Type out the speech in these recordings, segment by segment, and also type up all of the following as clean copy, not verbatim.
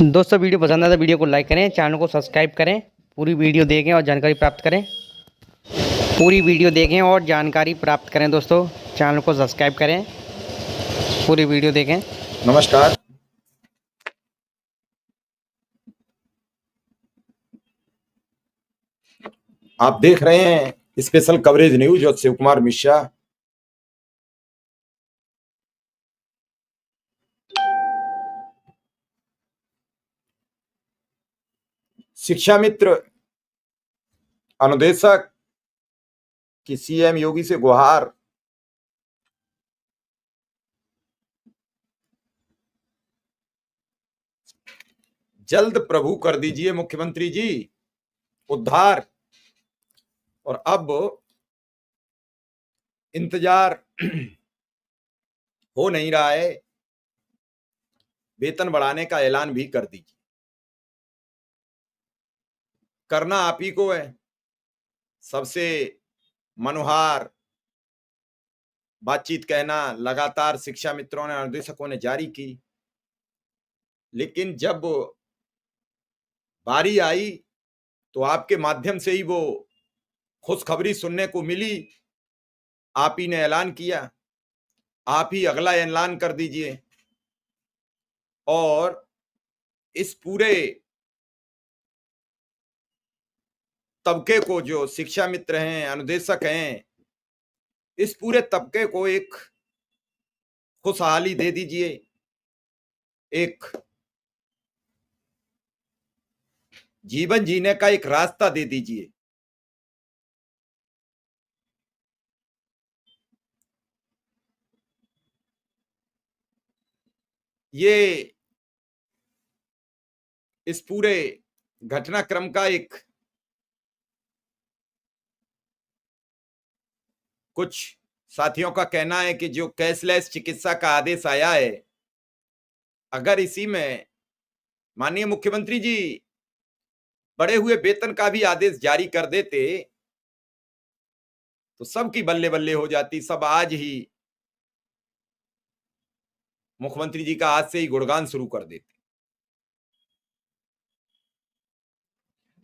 दोस्तों वीडियो पसंद आए तो वीडियो को लाइक करें, चैनल को सब्सक्राइब करें, पूरी वीडियो देखें और जानकारी प्राप्त करें। पूरी वीडियो देखें और जानकारी प्राप्त करें। दोस्तों चैनल को सब्सक्राइब करें, पूरी वीडियो देखें। नमस्कार। आप देख रहे हैं स्पेशल कवरेज न्यूज और शिव कुमार मिश्रा। शिक्षा मित्र अनुदेशक की सीएम योगी से गुहार। जल्द प्रभु कर दीजिए मुख्यमंत्री जी उद्धार। और अब इंतजार हो नहीं रहा है, वेतन बढ़ाने का ऐलान भी कर दीजिए। करना आप ही को है। सबसे मनोहार बातचीत कहना लगातार शिक्षा मित्रों ने निर्देशकों ने जारी की, लेकिन जब बारी आई तो आपके माध्यम से ही वो खुशखबरी सुनने को मिली। आप ही ने ऐलान किया, आप ही अगला ऐलान कर दीजिए। और इस पूरे तबके को, जो शिक्षा मित्र हैं, अनुदेशक हैं, इस पूरे तबके को एक खुशहाली दे दीजिए, एक जीवन जीने का एक रास्ता दे दीजिए। ये इस पूरे घटनाक्रम का एक कुछ साथियों का कहना है कि जो कैशलेस चिकित्सा का आदेश आया है, अगर इसी में माननीय मुख्यमंत्री जी बढ़े हुए वेतन का भी आदेश जारी कर देते तो सबकी बल्ले बल्ले हो जाती। सब आज ही मुख्यमंत्री जी का आज से ही गुणगान शुरू कर देते।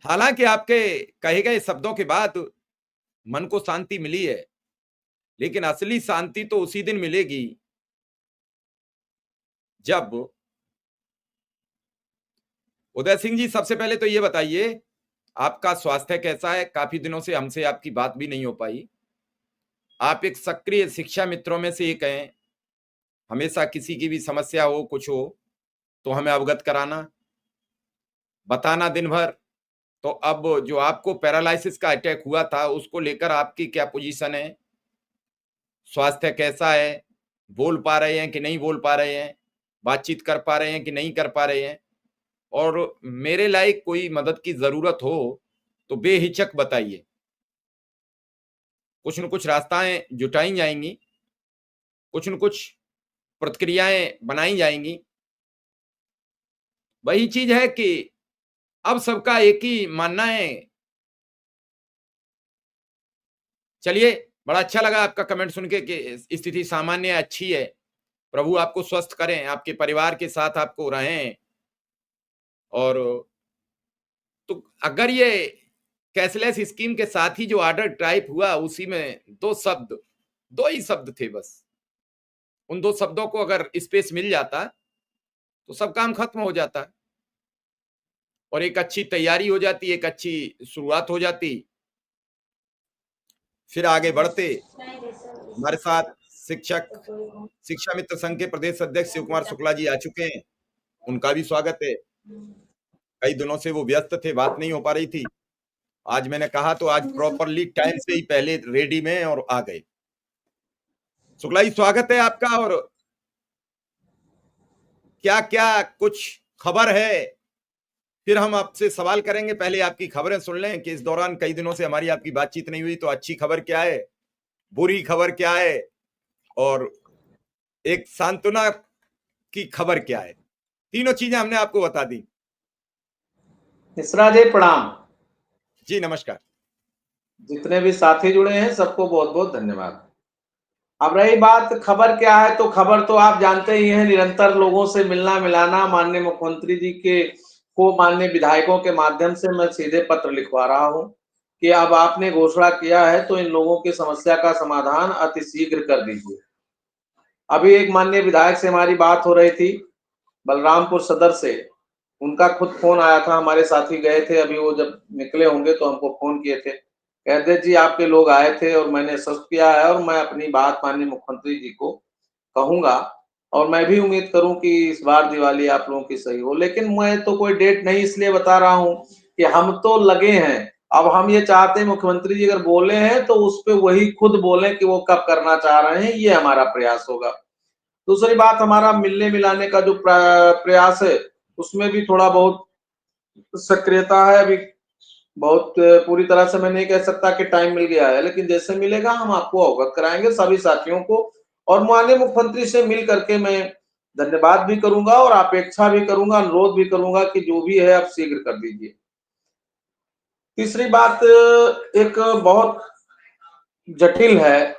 हालांकि आपके कहे गए शब्दों के बाद मन को शांति मिली है, लेकिन असली शांति तो उसी दिन मिलेगी जब उदय सिंह जी, सबसे पहले तो ये बताइए आपका स्वास्थ्य कैसा है? काफी दिनों से हमसे आपकी बात भी नहीं हो पाई। आप एक सक्रिय शिक्षा मित्रों में से एक हैं। हमेशा किसी की भी समस्या हो, कुछ हो तो हमें अवगत कराना, बताना दिन भर। तो अब जो आपको पैरालिसिस का अटैक हुआ था, उसको लेकर आपकी क्या पोजीशन है? स्वास्थ्य कैसा है? बोल पा रहे हैं कि नहीं बोल पा रहे हैं? बातचीत कर पा रहे हैं कि नहीं कर पा रहे हैं? और मेरे लायक कोई मदद की जरूरत हो तो बेहिचक बताइए। कुछ न कुछ रास्ताएं जुटाई जाएंगी, कुछ न कुछ प्रतिक्रियाएं बनाई जाएंगी। वही चीज है कि अब सबका एक ही मानना है। चलिए, बड़ा अच्छा लगा आपका कमेंट सुन के कि स्थिति सामान्य अच्छी है। प्रभु आपको स्वस्थ करें, आपके परिवार के साथ आपको रहें। और तो अगर ये कैशलेस स्कीम के साथ ही जो ऑर्डर टाइप हुआ, उसी में दो ही शब्द थे बस। उन दो शब्दों को अगर स्पेस मिल जाता तो सब काम खत्म हो जाता और एक अच्छी तैयारी हो जाती, एक अच्छी शुरुआत हो जाती। फिर आगे बढ़ते। हमारे साथ शिक्षा मित्र संघ के प्रदेश अध्यक्ष शिव कुमार शुक्ला जी आ चुके हैं, उनका भी स्वागत है। कई दिनों से वो व्यस्त थे, बात नहीं हो पा रही थी। आज मैंने कहा तो आज प्रॉपरली टाइम से ही पहले रेडी में और आ गए। शुक्ला जी, स्वागत है आपका। और क्या क्या कुछ खबर है, फिर हम आपसे सवाल करेंगे। पहले आपकी खबरें सुन लें कि इस दौरान कई दिनों से हमारी आपकी बातचीत नहीं हुई, तो अच्छी खबर क्या है, बुरी खबर क्या है, और एक सांत्वना की खबर क्या है। तीनों चीजें हमने आपको बता दी। मिश्रा जी प्रणाम। जी नमस्कार। जितने भी साथी जुड़े हैं सबको बहुत बहुत धन्यवाद। अब रही बात खबर क्या है, तो खबर तो आप जानते ही हैं, निरंतर लोगों से मिलना मिलाना, माननीय मुख्यमंत्री जी के को माननीय विधायकों के माध्यम से मैं सीधे पत्र लिखवा रहा हूं कि अब आपने घोषणा किया है तो इन लोगों की समस्या का समाधान अतिशीघ्र कर दीजिए। अभी एक माननीय विधायक से हमारी बात हो रही थी, बलरामपुर सदर से, उनका खुद फोन आया था, हमारे साथी गए थे, अभी वो जब निकले होंगे तो हमको फोन किए थे, कहते जी आपके लोग आए थे और मैंने सब्र किया है और मैं अपनी बात माननीय मुख्यमंत्री जी को कहूंगा और मैं भी उम्मीद करूं कि इस बार दिवाली आप लोगों की सही हो। लेकिन मैं तो कोई डेट नहीं इसलिए बता रहा हूं कि हम तो लगे हैं, अब हम ये चाहते हैं मुख्यमंत्री जी अगर बोले हैं तो उस पे वही खुद बोलें कि वो कब करना चाह रहे हैं, ये हमारा प्रयास होगा। दूसरी बात, हमारा मिलने मिलाने का जो प्रयास है उसमें भी थोड़ा बहुत सक्रियता है। अभी बहुत पूरी तरह से मैं नहीं कह सकता कि टाइम मिल गया है, लेकिन जैसे मिलेगा हम आपको अवगत कराएंगे सभी साथियों को। और माननीय मुख्यमंत्री से मिल करके मैं धन्यवाद भी करूंगा और अपेक्षा भी करूंगा, अनुरोध भी करूंगा कि जो भी है आप शीघ्र कर दीजिए। तीसरी बात एक बहुत जटिल है,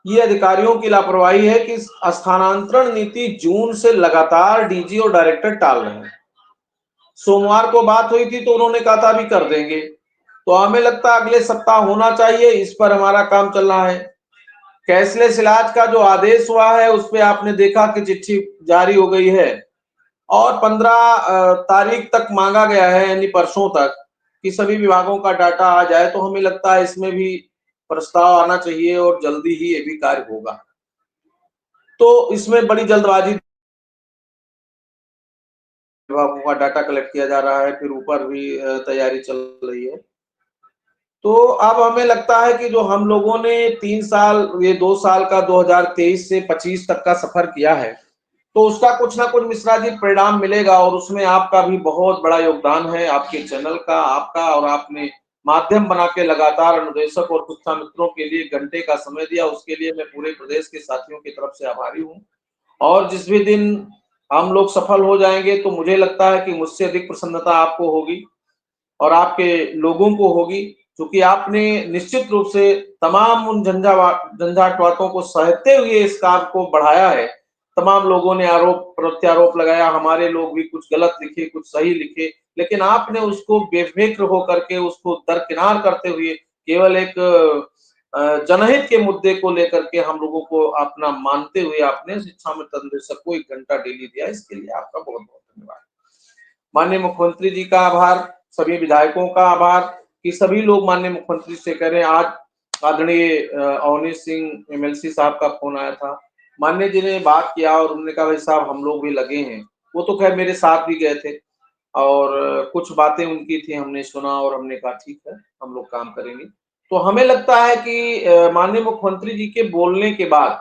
ये अधिकारियों की लापरवाही है कि स्थानांतरण नीति जून से लगातार डीजी और डायरेक्टर टाल रहे हैं। सोमवार को बात हुई थी तो उन्होंने कहा था अभी कर देंगे, तो हमें लगता है अगले सप्ताह होना चाहिए, इस पर हमारा काम चल रहा है। कैशलेस इलाज का जो आदेश हुआ है उस पर आपने देखा कि चिट्ठी जारी हो गई है और 15 तारीख तक मांगा गया है, यानी परसों तक, कि सभी विभागों का डाटा आ जाए। तो हमें लगता है इसमें भी प्रस्ताव आना चाहिए और जल्दी ही ये भी कार्य होगा। तो इसमें बड़ी जल्दबाजी, विभागों का डाटा कलेक्ट किया जा रहा है, फिर ऊपर भी तैयारी चल रही है। तो अब हमें लगता है कि जो हम लोगों ने 3 साल, ये 2 साल का 2023 से 25 तक का सफर किया है, तो उसका कुछ ना कुछ मिश्रा जी परिणाम मिलेगा और उसमें आपका भी बहुत बड़ा योगदान है, आपके चैनल का, आपका, और आपने माध्यम बना के लगातार अनुदेशक और शिक्षा मित्रों के लिए घंटे का समय दिया, उसके लिए मैं पूरे प्रदेश के साथियों की तरफ से आभारी हूँ। और जिस भी दिन हम लोग सफल हो जाएंगे तो मुझे लगता है कि मुझसे अधिक प्रसन्नता आपको होगी और आपके लोगों को होगी, क्योंकि आपने निश्चित रूप से तमाम उन झंझाट बातों को सहते हुए इस काम को बढ़ाया है। तमाम लोगों ने आरोप प्रत्यारोप लगाया, हमारे लोग भी कुछ गलत लिखे कुछ सही लिखे, लेकिन आपने उसको बेफिक्र होकर के उसको दरकिनार करते हुए केवल एक जनहित के मुद्दे को लेकर के हम लोगों को अपना मानते हुए आपने शिक्षा में निर्देशक को 1 घंटा डेली दिया, इसके लिए आपका बहुत बहुत धन्यवाद। माननीय मुख्यमंत्री जी का आभार, सभी विधायकों का आभार कि सभी लोग माननीय मुख्यमंत्री से कह रहे हैं। आज आदरणीय अवनीश सिंह एमएलसी साहब का फोन आया था, माननीय जी ने बात किया और उन्होंने कहा भाई साहब हम लोग भी लगे हैं। वो तो खैर मेरे साथ भी गए थे और कुछ बातें उनकी थी, हमने सुना और हमने कहा ठीक है हम लोग काम करेंगे। तो हमें लगता है कि माननीय मुख्यमंत्री जी के बोलने के बाद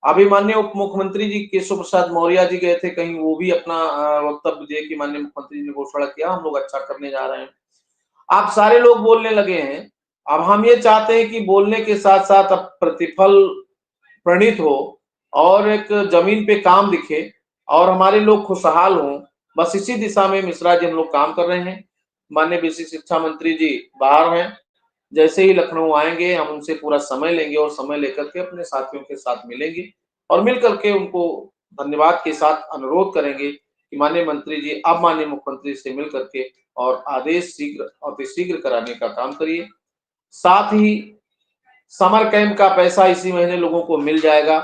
अभी माननीय उप मुख्यमंत्री जी केशव प्रसाद मौर्य जी गए थे कहीं, वो भी अपना वक्तव्य दिए कि माननीय मुख्यमंत्री जी ने घोषणा किया हम लोग अच्छा करने जा रहे हैं। आप सारे लोग बोलने लगे हैं, अब हम ये चाहते हैं कि बोलने के साथ साथ अब प्रतिफल प्रणीत हो और एक जमीन पे काम दिखे और हमारे लोग खुशहाल हों। बस इसी दिशा में मिश्रा जी हम लोग काम कर रहे हैं। माननीय विशेष शिक्षा मंत्री जी बाहर हैं, जैसे ही लखनऊ आएंगे हम उनसे पूरा समय लेंगे और समय लेकर के अपने साथियों के साथ मिलेंगे और मिल करके उनको धन्यवाद के साथ अनुरोध करेंगे कि माननीय मंत्री जी अब माननीय मुख्यमंत्री से मिल करके और आदेश शीघ्र अतिशीघ्र कराने का काम करिए। साथ ही समर कैंप का पैसा इसी महीने लोगों को मिल जाएगा,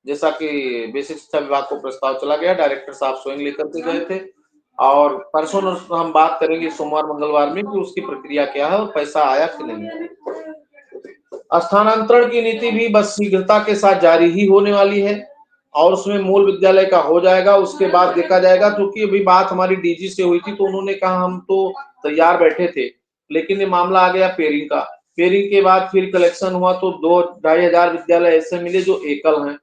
जैसा कि बेसिक शिक्षा विभाग को प्रस्ताव चला गया, डायरेक्टर साहब स्वयं लेकर के गए थे और परसों हम बात करेंगे सोमवार मंगलवार में कि उसकी प्रक्रिया क्या है और पैसा आया कि नहीं। स्थानांतरण की नीति भी बस शीघ्रता के साथ जारी ही होने वाली है और उसमें मूल विद्यालय का हो जाएगा, उसके बाद देखा जाएगा। क्योंकि अभी बात हमारी डीजी से हुई थी तो उन्होंने कहा हम तो तैयार बैठे थे, लेकिन ये मामला आ गया पेरिंग का। पेरिंग के बाद फिर कलेक्शन हुआ तो 2-2,500 विद्यालय ऐसे मिले जो एकल हैं,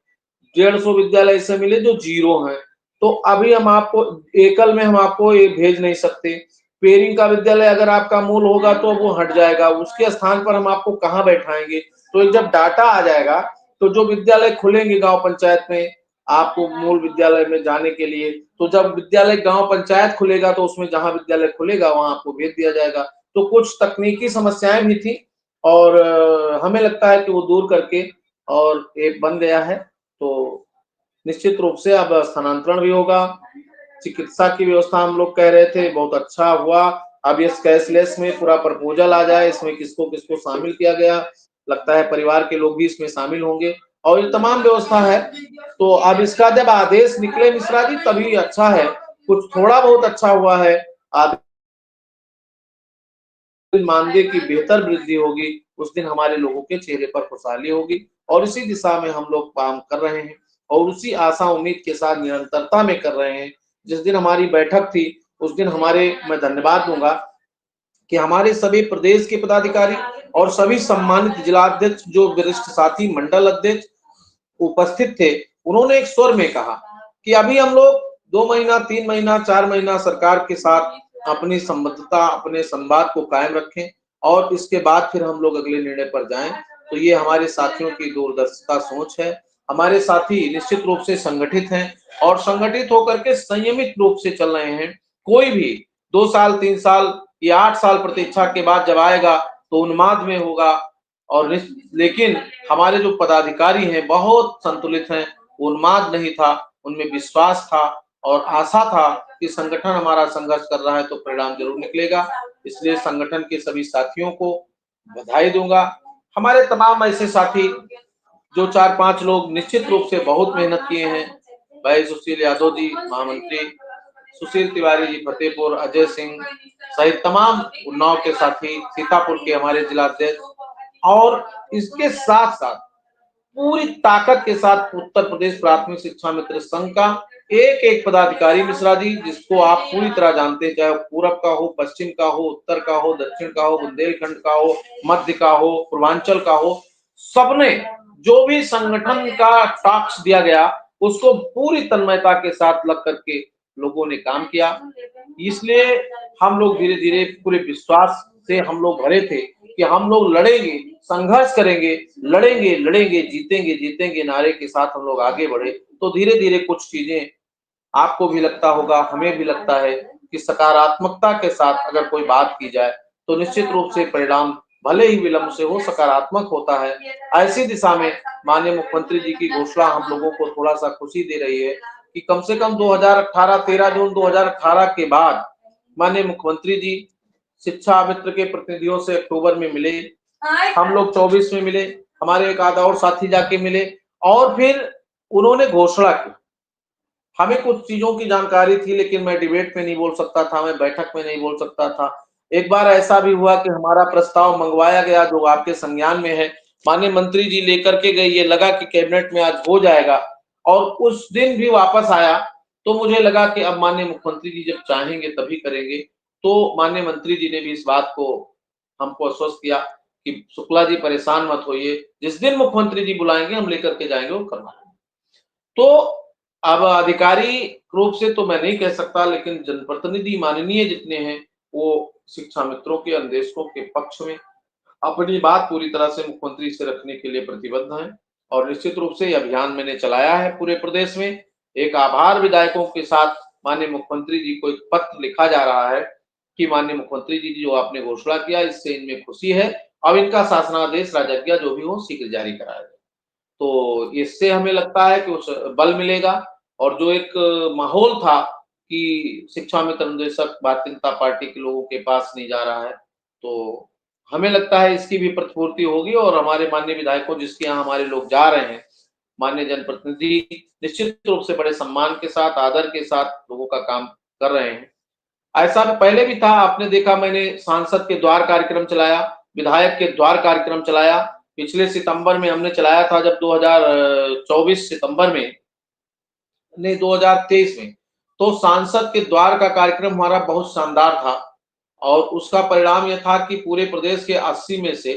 150 विद्यालय ऐसे मिले जो जीरो हैं। तो अभी हम आपको एकल में हम आपको ये भेज नहीं सकते। पेरिंग का विद्यालय अगर आपका मूल होगा तो वो हट जाएगा, उसके स्थान पर हम आपको कहाँ बैठाएंगे। तो जब डाटा आ जाएगा तो जो विद्यालय खुलेंगे गांव पंचायत में आपको मूल विद्यालय में जाने के लिए, तो जब विद्यालय गांव पंचायत खुलेगा तो उसमें जहां विद्यालय खुलेगा वहां आपको भेज दिया जाएगा। तो कुछ तकनीकी समस्याएं भी थी और हमें लगता है कि वो दूर करके और एक बन गया है, तो निश्चित रूप से अब स्थानांतरण भी होगा। चिकित्सा की व्यवस्था हम लोग कह रहे थे, बहुत अच्छा हुआ। अब इस कैशलेस में पूरा प्रपोजल आ जाए, इसमें किसको किसको शामिल किया गया, लगता है परिवार के लोग भी इसमें शामिल होंगे और ये तमाम व्यवस्था है। तो अब इसका जब आदेश निकले मिश्रा जी तभी अच्छा है, कुछ थोड़ा बहुत अच्छा हुआ है। मानदेय की बेहतर वृद्धि होगी, उस दिन हमारे लोगों के चेहरे पर खुशहाली होगी और इसी दिशा में हम लोग काम कर रहे हैं और उसी आशा उम्मीद के साथ निरंतरता में कर रहे हैं। जिस दिन हमारी बैठक थी उस दिन मैं धन्यवाद दूंगा कि हमारे सभी प्रदेश के पदाधिकारी और सभी सम्मानित जिलाध्यक्ष, जो वरिष्ठ साथी, मंडल अध्यक्ष उपस्थित थे, उन्होंने एक स्वर में कहा कि अभी हम लोग 2 महीना, 3 महीना, 4 महीना सरकार के साथ अपनी संबद्धता, अपने संवाद को कायम रखें और इसके बाद फिर हम लोग अगले निर्णय पर जाएं। तो ये हमारे साथियों की दूरदर्शिता सोच है। हमारे साथी निश्चित रूप से संगठित हैं और संगठित होकर के संयमित रूप से चल रहे हैं। कोई भी 2 साल, 3 साल या 8 साल प्रतीक्षा के बाद जब आएगा तो उन्माद में होगा और लेकिन हमारे जो पदाधिकारी हैं बहुत संतुलित हैं, उन्माद नहीं था, उनमें विश्वास था और आशा था कि संगठन हमारा संघर्ष कर रहा है तो परिणाम जरूर निकलेगा। इसलिए संगठन के सभी साथियों को बधाई दूंगा। हमारे तमाम ऐसे साथी जो 4-5 लोग निश्चित रूप से बहुत मेहनत किए हैं, भाई सुशील यादव जी महामंत्री, सुशील तिवारी जी फतेहपुर, अजय सिंह सहित तमाम उन्नाव के साथी, सीतापुर के हमारे जिलाध्यक्ष और इसके साथ साथ पूरी ताकत के साथ उत्तर प्रदेश प्राथमिक शिक्षा मित्र संघ का एक एक पदाधिकारी मिश्रा जी, जिसको आप पूरी तरह जानते हैं, चाहे पूरब का हो, पश्चिम का हो, उत्तर का हो, दक्षिण का हो, बुंदेलखंड का हो, मध्य का हो, पूर्वांचल का हो, सबने जो भी संगठन का टास्क दिया गया उसको पूरी तन्मयता के साथ लग करके लोगों ने काम किया। इसलिए हम लोग धीरे धीरे पूरे विश्वास से हम लोग भरे थे कि हम लोग लड़ेंगे, संघर्ष करेंगे, लड़ेंगे लड़ेंगे, जीतेंगे जीतेंगे नारे के साथ हम लोग आगे बढ़े। तो धीरे धीरे कुछ चीजें आपको भी लगता होगा, हमें भी लगता है कि सकारात्मकता के साथ अगर कोई बात की जाए तो निश्चित रूप से परिणाम भले ही विलंब से हो, सकारात्मक होता है। ऐसी दिशा में माननीय मुख्यमंत्री जी की घोषणा हम लोगों को थोड़ा सा खुशी दे रही है कि कम से कम 2018 13 जून 2018 के बाद माननीय मुख्यमंत्री जी शिक्षा मित्र के प्रतिनिधियों से अक्टूबर में मिले, हम लोग 24 में मिले, हमारे एक आधा और साथी जाके मिले और फिर उन्होंने घोषणा की। हमें कुछ चीजों की जानकारी थी लेकिन मैं डिबेट में नहीं बोल सकता था, मैं बैठक में नहीं बोल सकता था। एक बार ऐसा भी हुआ कि हमारा प्रस्ताव मंगवाया गया जो आपके संज्ञान में है, माननीय मंत्री जी लेकर के गए, ये लगा कि कैबिनेट में आज हो जाएगा और उस दिन भी वापस आया तो मुझे लगा कि अब माननीय मुख्यमंत्री जी जब चाहेंगे तभी करेंगे। तो माननीय मंत्री जी ने भी इस बात को हमको आश्वस्त किया कि शुक्ला जी परेशान मत होइए, जिस दिन मुख्यमंत्री जी बुलाएंगे हम लेकर के जाएंगे वो करवाएंगे। तो अब आधिकारिक रूप से तो मैं नहीं कह सकता लेकिन जनप्रतिनिधि माननीय जितने हैं वो शिक्षा मित्रों के, अन्वेषकों के पक्ष में अपनी बात पूरी तरह से मुख्यमंत्री से रखने के लिए प्रतिबद्ध हैं और निश्चित रूप से ये अभियान मैंने चलाया है पूरे प्रदेश में। एक आभार विधायकों के साथ माननीय मुख्यमंत्री जी को एक पत्र लिखा जा रहा है कि माननीय मुख्यमंत्री जी जो आपने घोषणा किया इससे इनमें खुशी है, अब इनका शासनादेश राजज्ञा जो भी हो शीघ्र जारी कराया जाए। तो इससे हमें लगता है कि उस बल मिलेगा और जो एक माहौल था कि शिक्षा मित्र निदेशक भारतीय जनता पार्टी के लोगों के पास नहीं जा रहा है, तो हमें लगता है इसकी भी प्रतिपूर्ति होगी और हमारे माननीय विधायकों जिसके यहाँ हमारे लोग जा रहे हैं, माननीय जनप्रतिनिधि निश्चित रूप से बड़े सम्मान के साथ, आदर के साथ लोगों का काम कर रहे हैं। ऐसा पहले भी था, आपने देखा मैंने सांसद के द्वार कार्यक्रम चलाया, विधायक के द्वार कार्यक्रम चलाया, पिछले सितंबर में हमने चलाया था जब 2024 सितंबर में नहीं 2023 में, तो सांसद के द्वार का कार्यक्रम हमारा बहुत शानदार था और उसका परिणाम यह था कि पूरे प्रदेश के 80 में से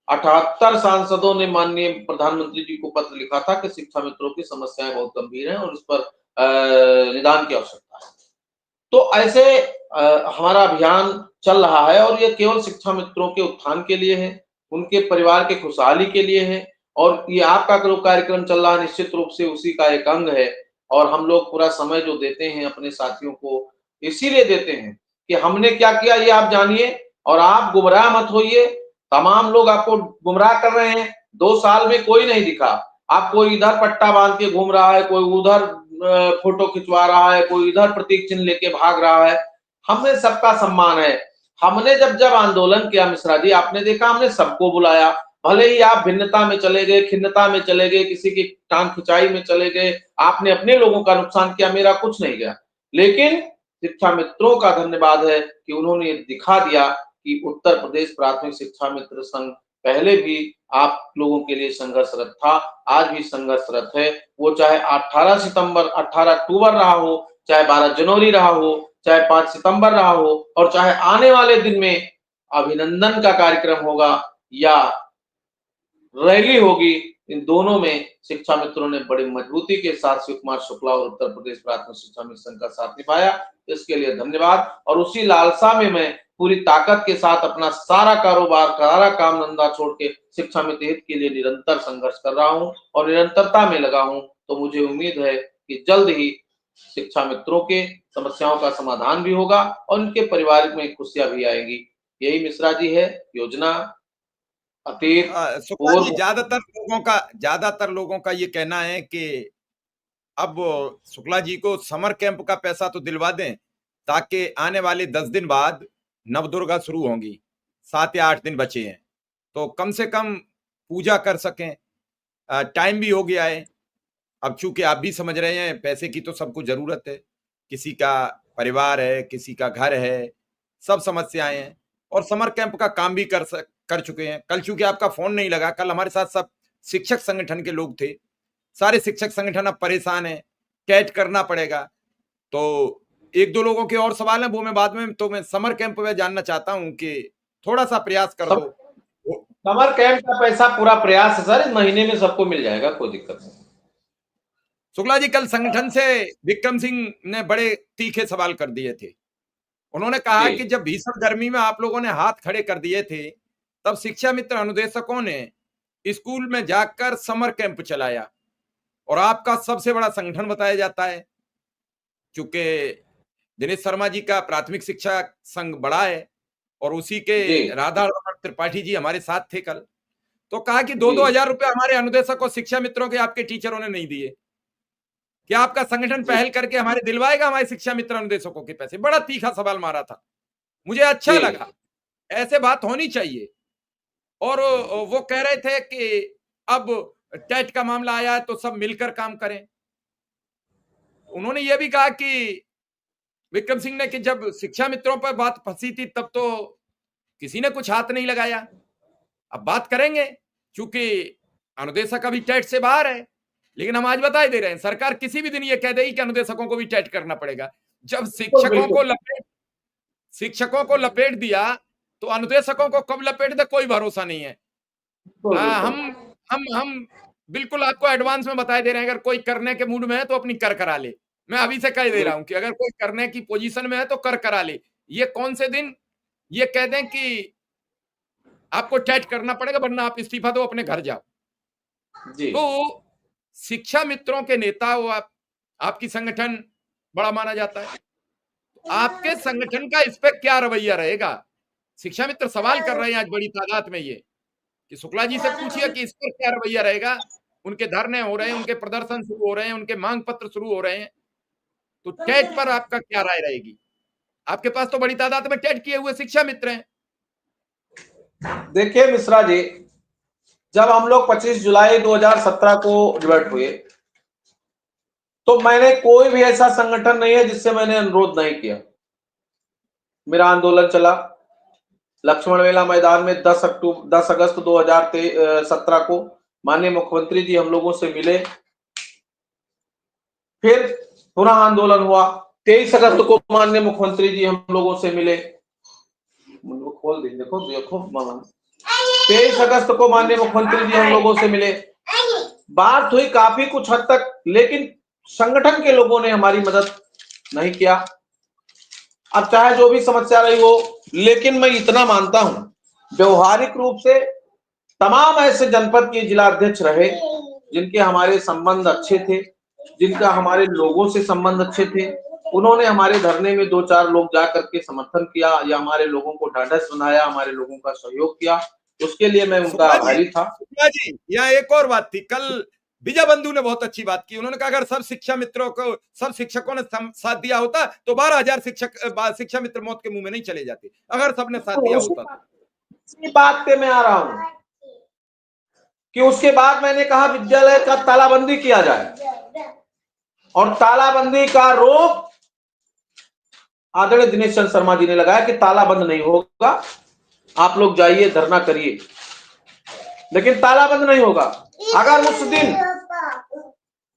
78 सांसदों ने माननीय प्रधानमंत्री जी को पत्र लिखा था कि शिक्षा मित्रों की समस्याएं बहुत गंभीर हैं और इस पर निदान की आवश्यकता है। तो ऐसे हमारा अभियान चल रहा है और ये केवल शिक्षा मित्रों के उत्थान के लिए है, उनके परिवार के खुशहाली के लिए है और ये आपका जो कार्यक्रम चल रहा है निश्चित रूप से उसी का एक अंग है और हम लोग पूरा समय जो देते हैं अपने साथियों को इसीलिए देते हैं कि हमने क्या किया ये आप जानिए और आप गुमराह मत होइए। तमाम लोग आपको गुमराह कर रहे हैं 2 साल में कोई नहीं दिखा। आप कोई इधर पट्टा बांध के घूम रहा है, कोई उधर फोटो खिंचवा रहा है, कोई इधर प्रतीक चिन्ह लेके भाग रहा है। हमें सबका सम्मान है। हमने जब आंदोलन किया मिश्रा जी, आपने देखा हमने सबको बुलाया। भले ही आप भिन्नता में चले गए, खिन्नता में चले गए, किसी की टांग खिंचाई में चले गए, आपने अपने लोगों का नुकसान किया, मेरा कुछ नहीं गया। लेकिन शिक्षा मित्रों का धन्यवाद है कि उन्होंने दिखा दिया कि उत्तर प्रदेश प्राथमिक शिक्षा मित्र संघ पहले भी आप लोगों के लिए संघर्षरत था, आज भी संघर्षरत है। वो चाहे 18 अक्टूबर रहा हो, चाहे 12 जनवरी रहा हो, चाहे 5 सितंबर रहा हो, और चाहे आने वाले दिन में अभिनंदन का कार्यक्रम होगा या रैली होगी, इन दोनों में शिक्षा मित्रों ने बड़ी मजबूती के साथ शिव कुमार शुक्ला और उत्तर प्रदेश प्राथमिक शिक्षा मित्र संघ का साथ निभाया। इसके लिए धन्यवाद। और उसी लालसा में मैं पूरी ताकत के साथ अपना सारा कारोबार, सारा काम धंधा छोड़ के शिक्षा मित्र हित के लिए निरंतर संघर्ष कर रहा हूं और निरंतरता में लगा हूं। तो मुझे उम्मीद है कि जल्द ही शिक्षा मित्रों के समस्याओं का समाधान भी होगा और उनके परिवार में खुशियां भी आएंगी। यही मिश्रा जी है योजना। अतीत शुक्ला जी, ज्यादातर लोगों का ये कहना है कि अब शुक्ला जी को समर कैंप का पैसा तो दिलवा दें, ताकि आने वाले 10 दिन बाद नवदुर्गा शुरू होंगी, 7 या 8 दिन बचे हैं, तो कम से कम पूजा कर सकें। टाइम भी हो गया है। अब चूंकि आप भी समझ रहे हैं पैसे की तो सबको जरूरत है, किसी का परिवार है, किसी का घर है, सब समस्याएं हैं, और समर कैंप का काम भी कर चुके हैं। कल चूंकि आपका फोन नहीं लगा, कल हमारे साथ सब शिक्षक संगठन के लोग थे। सारे शिक्षक संगठन अब परेशान है, कैट करना पड़ेगा। तो 1-2 लोगों के और सवाल हैं, वो मैं बाद में, तो मैं समर कैंप में जानना चाहता हूं कि थोड़ा सा प्रयास कर दो। समर कैंप का पैसा पूरा प्रयास है सर, इस महीने में सबको मिल जाएगा, कोई दिक्कत नहीं। शुक्ला जी, कल संगठन से विक्रम सिंह ने बड़े तीखे सवाल कर दिए थे। उन्होंने कहा कि जब भीषण गर्मी में आप लोगों ने हाथ खड़े कर दिए थे, तब शिक्षा मित्र अनुदेशकों ने स्कूल में जाकर समर कैंप चलाया, और आपका सबसे बड़ा संगठन बताया जाता है। क्योंकि दिनेश शर्मा जी का प्राथमिक शिक्षा संघ बड़ा है, और उसी के राधा रमण त्रिपाठी जी हमारे साथ थे कल। तो कहा कि 2-2 हजार रुपए हमारे अनुदेशकों, शिक्षा मित्रों के, आपके टीचरों ने नहीं दिए। क्या आपका संगठन पहल करके हमारे दिलवाएगा हमारे शिक्षा मित्र अनुदेशकों के पैसे? बड़ा तीखा सवाल मारा था, मुझे अच्छा लगा, ऐसे बात होनी चाहिए। और वो कह रहे थे कि अब टेट का मामला आया है तो सब मिलकर काम करें। उन्होंने ये भी कहा कि विक्रम सिंह ने कि जब शिक्षा मित्रों पर बात फंसी थी तब तो किसी ने कुछ हाथ नहीं लगाया। अब बात करेंगे, क्योंकि अनुदेशक अभी टेट से बाहर है, लेकिन हम आज बता ही दे रहे हैं, सरकार किसी भी दिन ये कह देगी कि अनुदेशकों को भी टेट करना पड़ेगा। जब शिक्षकों को लपेट दिया तो अनुदेशकों को कब लपेट दे कोई भरोसा नहीं है। हम बिल्कुल आपको एडवांस में बता दे रहे हैं, अगर कोई करने के मूड में है तो अपनी कर करा ले। मैं अभी से कह दे रहा हूं कि अगर कोई करने की पोजीशन में है तो कर करा ले। ये कौन से दिन ये कह दें कि आपको टेट करना पड़ेगा, वरना आप इस्तीफा दो, अपने घर जाओ। तो शिक्षा मित्रों के नेता हो आप, आपकी संगठन बड़ा माना जाता है, आपके संगठन का इस पे क्या रवैया रहेगा? शिक्षा मित्र सवाल कर रहे हैं आज बड़ी तादाद में, ये कि शुक्ला जी से पूछिए कि इस पर क्या रवैया रहेगा। उनके धरने हो रहे हैं, उनके प्रदर्शन शुरू हो रहे हैं, उनके मांग पत्र शुरू हो रहे हैं, तो टेट पर आपका क्या राय रहेगी? आपके पास तो बड़ी तादाद में टेट किए हुए शिक्षा मित्र हैं। देखिए मिश्रा जी, जब हम लोग 25 जुलाई 2017 को डिबेट हुए, तो मैंने कोई भी ऐसा संगठन नहीं है जिससे मैंने अनुरोध नहीं किया। मेरा आंदोलन चला लक्ष्मण मेला मैदान में 10 अगस्त 2017 को माननीय मुख्यमंत्री जी हम लोगों से मिले। फिर पुनः आंदोलन हुआ, 23 अगस्त को माननीय मुख्यमंत्री जी हम लोगों से मिले। खोल दीजिए, देखो 23 अगस्त को माननीय मुख्यमंत्री जी हम लोगों से मिले। बात हुई काफी कुछ हद तक, लेकिन संगठन के लोगों ने हमारी मदद नहीं किया। अब चाहे जो भी समस्या रही हो, लेकिन मैं इतना मानता हूं व्यवहारिक रूप से तमाम ऐसे जनपद के जिला अध्यक्ष रहे जिनके हमारे संबंध अच्छे थे, जिनका हमारे लोगों से संबंध अच्छे थे। उन्होंने हमारे धरने में 2-4 लोग जाकर के समर्थन किया या हमारे लोगों को ढांढस बंधाया, हमारे लोगों का सहयोग किया। उसके लिए मैं उनका आभारी था। शुक्ला जी, यहाँ एक और बात थी, कल विजय बंधु ने बहुत अच्छी बात की। उन्होंने कहा अगर सब शिक्षा मित्रों को, सब शिक्षकों ने साथ दिया होता तो 12,000 शिक्षा मित्र मौत के मुंह में नहीं चले जाते, अगर सबने साथ दिया होता। इसी बात पे मैं आ रहा हूं कि उसके बाद मैंने कहा विद्यालय का तालाबंदी किया जाए, और तालाबंदी का रोक आदरणीय दिनेश चंद्र शर्मा जी ने लगाया कि तालाबंद नहीं होगा, आप लोग जाइए धरना करिए, लेकिन तालाबंद नहीं होगा। अगर उस दिन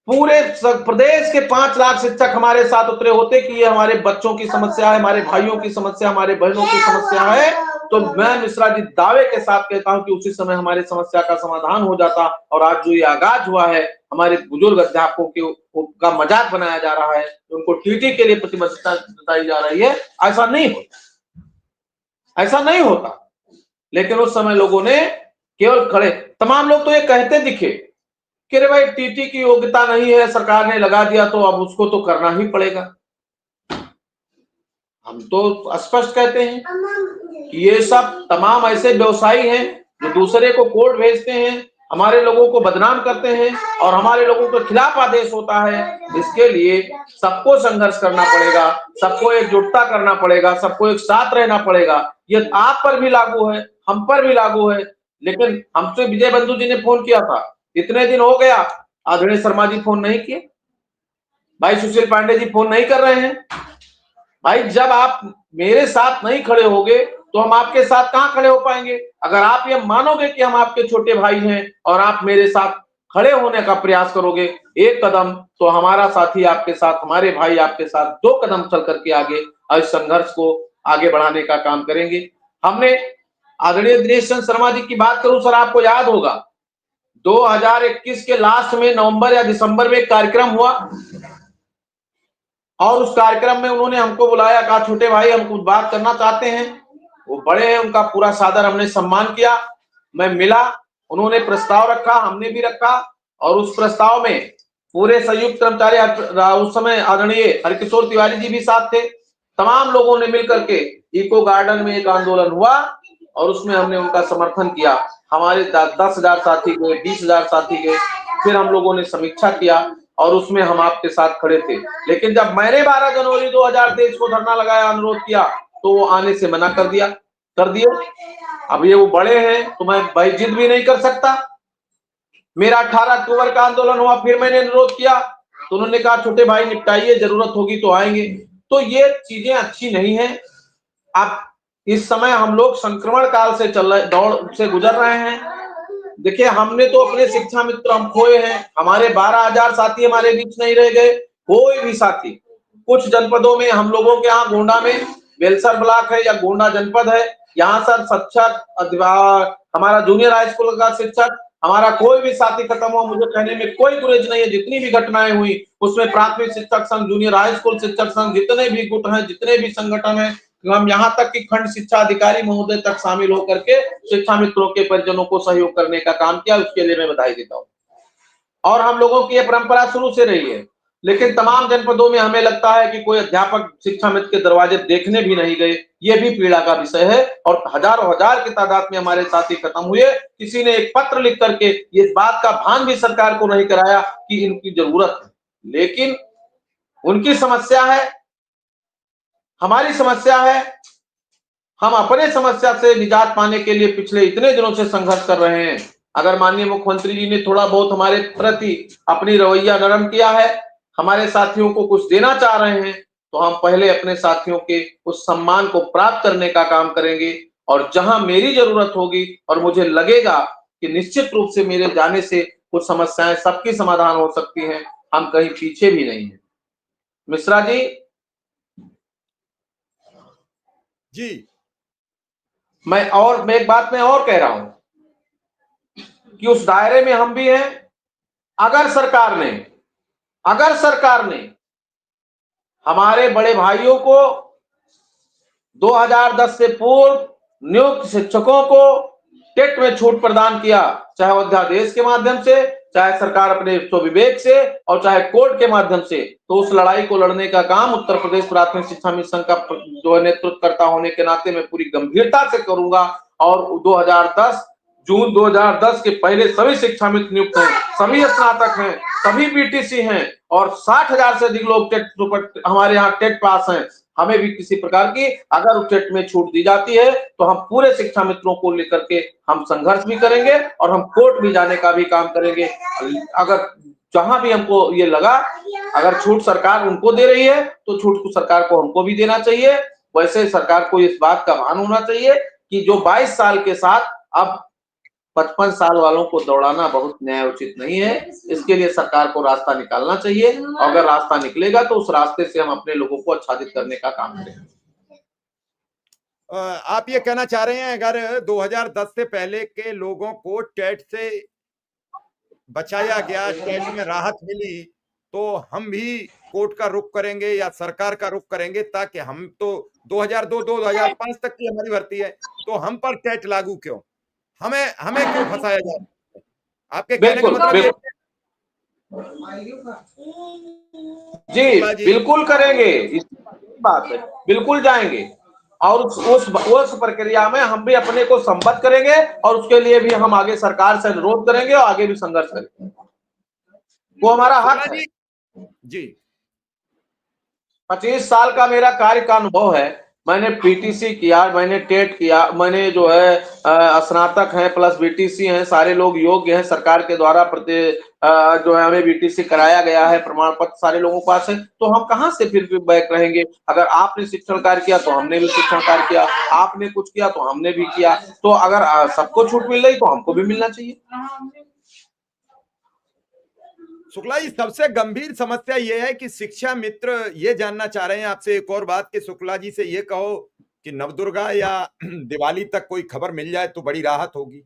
पूरे प्रदेश के 5 लाख शिक्षक हमारे साथ उतरे होते कि ये हमारे बच्चों की समस्या है, हमारे भाइयों की समस्या, हमारे बहनों की समस्या है, तो मैं मिश्रा जी दावे के साथ कहता हूं कि उसी समय हमारे समस्या का समाधान हो जाता। और आज जो ये आगाज हुआ है, हमारे बुजुर्ग अध्यापकों का मजाक बनाया जा रहा है, उनको टीटी के लिए प्रतिबद्धता जताई जा रही है, ऐसा नहीं होता, ऐसा नहीं होता। लेकिन उस समय लोगों ने केवल खड़े, तमाम लोग तो ये कहते दिखे कि अरे भाई टीटी की योग्यता नहीं है, सरकार ने लगा दिया तो अब उसको तो करना ही पड़ेगा। हम तो स्पष्ट कहते हैं कि ये सब तमाम ऐसे व्यवसायी हैं जो दूसरे को कोर्ट भेजते हैं, हमारे लोगों को बदनाम करते हैं और हमारे लोगों के खिलाफ आदेश होता है। इसके लिए सबको संघर्ष करना पड़ेगा, सबको एकजुटता करना पड़ेगा, सबको एक साथ रहना पड़ेगा। ये आप पर भी लागू है, हम पर भी लागू है। लेकिन हमसे विजय बंधु जी ने फोन किया था, इतने दिन हो गया, आदरणीय शर्मा जी फोन नहीं किए, भाई सुशील पांडे जी फोन नहीं कर रहे हैं। भाई जब आप मेरे साथ नहीं खड़े होगे तो हम आपके साथ कहां खड़े हो पाएंगे। अगर आप ये मानोगे कि हम आपके छोटे भाई हैं और आप मेरे साथ खड़े होने का प्रयास करोगे एक कदम, तो हमारा साथी आपके साथ, हमारे भाई आपके साथ 2 कदम चल करके आगे इस संघर्ष को आगे बढ़ाने का काम करेंगे। हमने आदरणीय दिनेश चंद्र शर्मा जी की बात करूं सर, आपको याद होगा 2021 के लास्ट में नवंबर या दिसंबर में एक कार्यक्रम हुआ और उस कार्यक्रम में उन्होंने हमको बुलाया, कहा छोटे भाई हम कुछ बात करना चाहते हैं। वो बड़े हैं, उनका पूरा सादर हमने सम्मान किया। मैं मिला, उन्होंने प्रस्ताव रखा, हमने भी रखा, और उस प्रस्ताव में पूरे संयुक्त कर्मचारी, उस समय आदरणीय हरकिशोर तिवारी जी भी साथ थे, तमाम लोगों ने मिलकर के इको गार्डन में एक आंदोलन हुआ और उसमें हमने उनका समर्थन किया। हमारे 10,000 साथी गए, 20,000 साथी गए, फिर हम लोगों ने समीक्षा किया और उसमें हम आपके साथ खड़े थे। लेकिन जब मैंने 12 जनवरी 2023 को धरना लगाया, अनुरोध किया, तो वो आने से मना कर दिए। अब ये वो बड़े हैं तो मैं भाई जिद भी नहीं कर सकता। मेरा 18 अक्टूबर का आंदोलन हुआ, फिर मैंने अनुरोध किया तो उन्होंने कहा छोटे भाई निपटाइए, जरूरत होगी तो आएंगे। तो ये चीजें अच्छी नहीं है। अब इस समय हम लोग संक्रमण काल से दौड़ से गुजर रहे हैं। देखिए हमने तो अपने शिक्षा मित्र हम खोए हैं, हमारे 12,000 साथी हमारे बीच नहीं रह गए, कोई भी साथी। कुछ जनपदों में हम लोगों के यहाँ गोंडा में बेलसर ब्लॉक है या गोंडा जनपद है, यहाँ सर शिक्षक, हमारा जूनियर हाई स्कूल का शिक्षक, हमारा कोई भी साथी खत्म हो, मुझे कहने में कोई गुरेज नहीं है। जितनी भी घटनाएं हुई उसमें प्राथमिक शिक्षक संघ, जूनियर हाई स्कूल शिक्षक संघ, जितने भी गुट हैं, जितने भी संगठन हैं, हम यहाँ तक कि खंड शिक्षा अधिकारी महोदय तक शामिल होकर के शिक्षा मित्रों के परिजनों को सहयोग करने का काम किया, उसके लिए मैं बधाई देता हूँ। और हम लोगों की यह परंपरा शुरू से रही है। लेकिन तमाम जनपदों में हमें लगता है कि कोई अध्यापक शिक्षा मित्र के दरवाजे देखने भी नहीं गए, ये भी पीड़ा का विषय है। और हजारों हजार की तादाद में हमारे साथी खत्म हुए। किसी ने एक पत्र लिख करके इस बात का भान भी सरकार को नहीं कराया कि इनकी जरूरत है। लेकिन उनकी समस्या है, हमारी समस्या है। हम अपने समस्या से निजात पाने के लिए पिछले इतने दिनों से संघर्ष कर रहे हैं। अगर माननीय मुख्यमंत्री जी ने थोड़ा बहुत हमारे प्रति अपनी रवैया नरम किया है, हमारे साथियों को कुछ देना चाह रहे हैं, तो हम पहले अपने साथियों के उस सम्मान को प्राप्त करने का काम करेंगे। और जहां मेरी जरूरत होगी और मुझे लगेगा कि निश्चित रूप से मेरे जाने से कुछ समस्याएं सबकी समाधान हो सकती हैं, हम कहीं पीछे भी नहीं है। मिश्रा जी, मैं एक बात मैं और कह रहा हूं कि उस दायरे में हम भी हैं। अगर सरकार ने हमारे बड़े भाइयों को 2010 से पूर्व नियुक्त शिक्षकों को टेट में छूट प्रदान किया, चाहे वो अध्यादेश के माध्यम से, चाहे सरकार अपने स्वविवेक से, और चाहे कोर्ट के माध्यम से, तो उस लड़ाई को लड़ने का काम उत्तर प्रदेश प्राथमिक शिक्षा मिशन का जो नेतृत्व करता होने के नाते मैं पूरी गंभीरता से करूंगा। और 2010 जून 2010 के पहले सभी शिक्षा मित्र नियुक्त हैं, सभी स्नातक हैं, सभी बीटीसी हैं और 60,000 से अधिक लोग टेट हमारे यहाँ टेट पास हैं। हमें भी किसी प्रकार की अगर टेट में छूट दी जाती है तो हम पूरे शिक्षा मित्रों को लेकर के हम संघर्ष भी करेंगे और हम कोर्ट भी जाने का भी काम करेंगे। अगर जहां भी हमको ये लगा अगर छूट सरकार उनको दे रही है तो छूट को सरकार को हमको भी देना चाहिए। वैसे सरकार को इस बात का भान होना चाहिए कि जो 22 साल के साथ अब 55 साल वालों को दौड़ाना बहुत न्याय उचित नहीं है। इसके लिए सरकार को रास्ता निकालना चाहिए। अगर रास्ता निकलेगा तो उस रास्ते से हम अपने लोगों को आच्छादित करने का काम करेंगे। आप ये कहना चाह रहे हैं अगर 2010 से पहले के लोगों को टेट से बचाया गया, टेट में राहत मिली, तो हम भी कोर्ट का रुख करेंगे या सरकार का रुख करेंगे, ताकि हम तो 2002 2005 तक की हमारी भर्ती है, तो हम पर टेट लागू क्यों, हमें हमें क्यों फंसाया जा रहा है? आपके कहने का मतलब ये जी बिल्कुल करेंगे, इस बात है, बिल्कुल जाएंगे और उस प्रक्रिया में हम भी अपने को संबद्ध करेंगे और उसके लिए भी हम आगे सरकार से अनुरोध करेंगे और आगे भी संघर्ष करेंगे। वो हमारा हक है। जी 25 साल का मेरा कार्य का अनुभव है। मैंने पीटीसी किया, मैंने टेट किया, मैंने जो है स्नातक हैं प्लस बीटीसी हैं, सारे लोग योग्य हैं। सरकार के द्वारा जो है हमें बीटीसी कराया गया है, प्रमाण पत्र सारे लोगों के पास है। तो हम कहां से फिर भी बैक रहेंगे? अगर आपने शिक्षण कार्य किया तो हमने भी शिक्षण कार्य किया, आपने कुछ किया तो हमने भी किया। तो अगर सबको छूट मिल रही तो हमको भी मिलना चाहिए। शुक्ला जी, सबसे गंभीर समस्या यह है कि शिक्षा मित्र ये जानना चाह रहे हैं आपसे एक और बात कि शुक्ला जी से ये कहो कि नवदुर्गा या दिवाली तक कोई खबर मिल जाए तो बड़ी राहत होगी।